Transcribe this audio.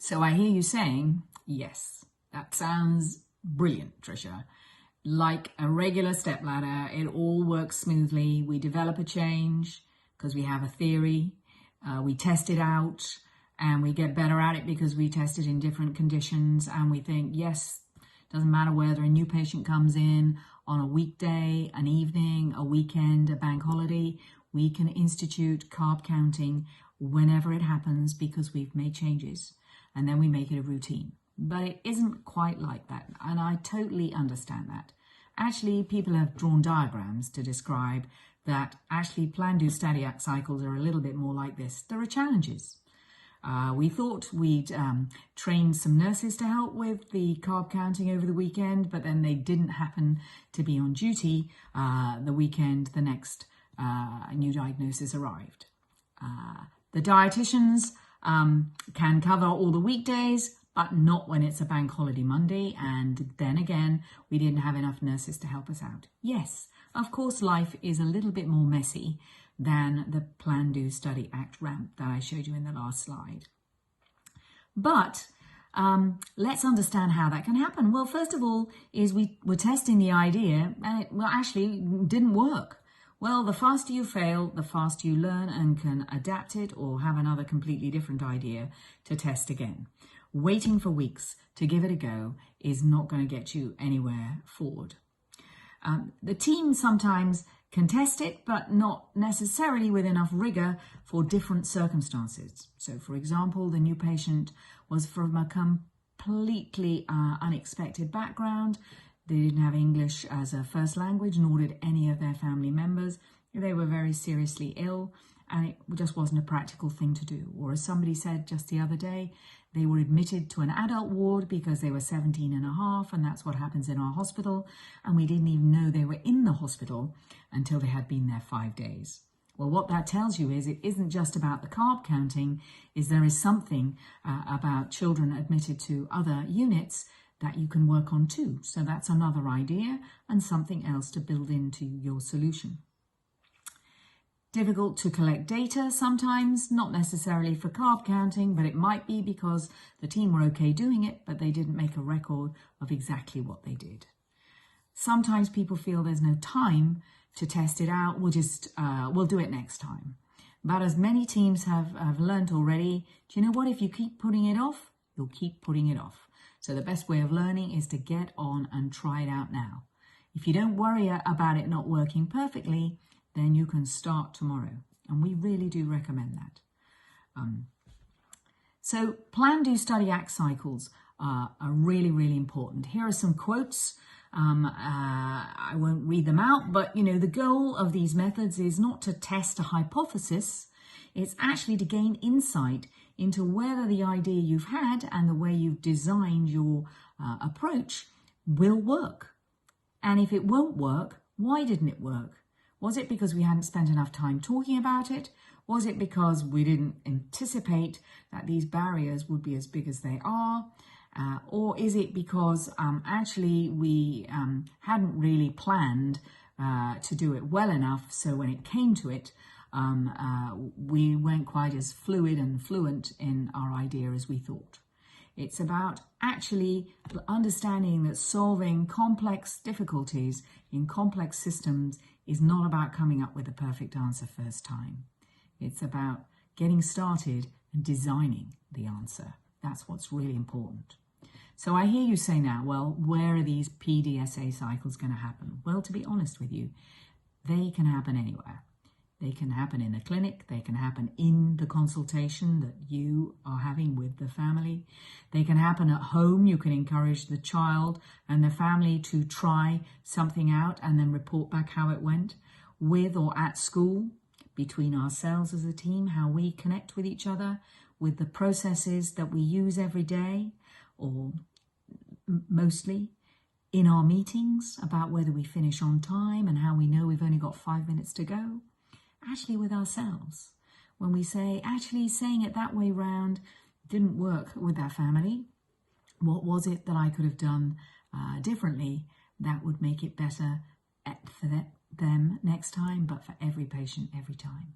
So I hear you saying, yes, that sounds brilliant, Tricia. Like a regular stepladder, it all works smoothly. We develop a change because we have a theory, we test it out, and we get better at it because we test it in different conditions, and we think, yes, doesn't matter whether a new patient comes in on a weekday, an evening, a weekend, a bank holiday, we can institute carb counting whenever it happens because we've made changes, and then we make it a routine. But it isn't quite like that, and I totally understand that. Actually, people have drawn diagrams to describe that actually plan-do study-act cycles are a little bit more like this. There are challenges. We thought we'd train some nurses to help with the carb counting over the weekend, but then they didn't happen to be on duty the weekend the next new diagnosis arrived. The dietitians can cover all the weekdays, but not when it's a bank holiday Monday. And then again, we didn't have enough nurses to help us out. Yes, of course, life is a little bit more messy than the Plan, Do, Study, Act ramp that I showed you in the last slide. But let's understand how that can happen. Well, first of all, is we were testing the idea and it actually didn't work. Well, the faster you fail, the faster you learn and can adapt it or have another completely different idea to test again. Waiting for weeks to give it a go is not going to get you anywhere forward. The team sometimes can test it, but not necessarily with enough rigor for different circumstances. So, for example, the new patient was from a completely unexpected background. They didn't have English as a first language, nor did any of their family members. They were very seriously ill, and it just wasn't a practical thing to do. Or as somebody said just the other day, they were admitted to an adult ward because they were 17 and a half, and that's what happens in our hospital. And we didn't even know they were in the hospital until they had been there 5 days. Well, what that tells you is it isn't just about the carb counting, is there is something about children admitted to other units that you can work on too. So that's another idea and something else to build into your solution. Difficult to collect data sometimes, not necessarily for carb counting, but it might be because the team were okay doing it, but they didn't make a record of exactly what they did. Sometimes people feel there's no time to test it out. We'll do it next time. But as many teams have learned already, do you know what? If you keep putting it off, you'll keep putting it off. So the best way of learning is to get on and try it out now. If you don't worry about it not working perfectly, then you can start tomorrow. And we really do recommend that. So Plan, Do, Study, Act cycles are really, really important. Here are some quotes. I won't read them out, but you know, the goal of these methods is not to test a hypothesis. It's actually to gain insight into whether the idea you've had and the way you've designed your approach will work. And if it won't work, why didn't it work? Was it because we hadn't spent enough time talking about it? Was it because we didn't anticipate that these barriers would be as big as they are? Or is it because actually we hadn't really planned to do it well enough, so when it came to it, we weren't quite as fluid and fluent in our idea as we thought. It's about actually understanding that solving complex difficulties in complex systems is not about coming up with a perfect answer first time. It's about getting started and designing the answer. That's what's really important. So I hear you say now, well, where are these PDSA cycles going to happen? Well, to be honest with you, they can happen anywhere. They can happen in the clinic, they can happen in the consultation that you are having with the family. They can happen at home. You can encourage the child and the family to try something out and then report back how it went. With or at school, between ourselves as a team, how we connect with each other, with the processes that we use every day, or mostly in our meetings about whether we finish on time and how we know we've only got 5 minutes to go. Actually with ourselves, when we say, actually saying it that way round didn't work with our family. What was it that I could have done differently that would make it better for them next time, but for every patient every time?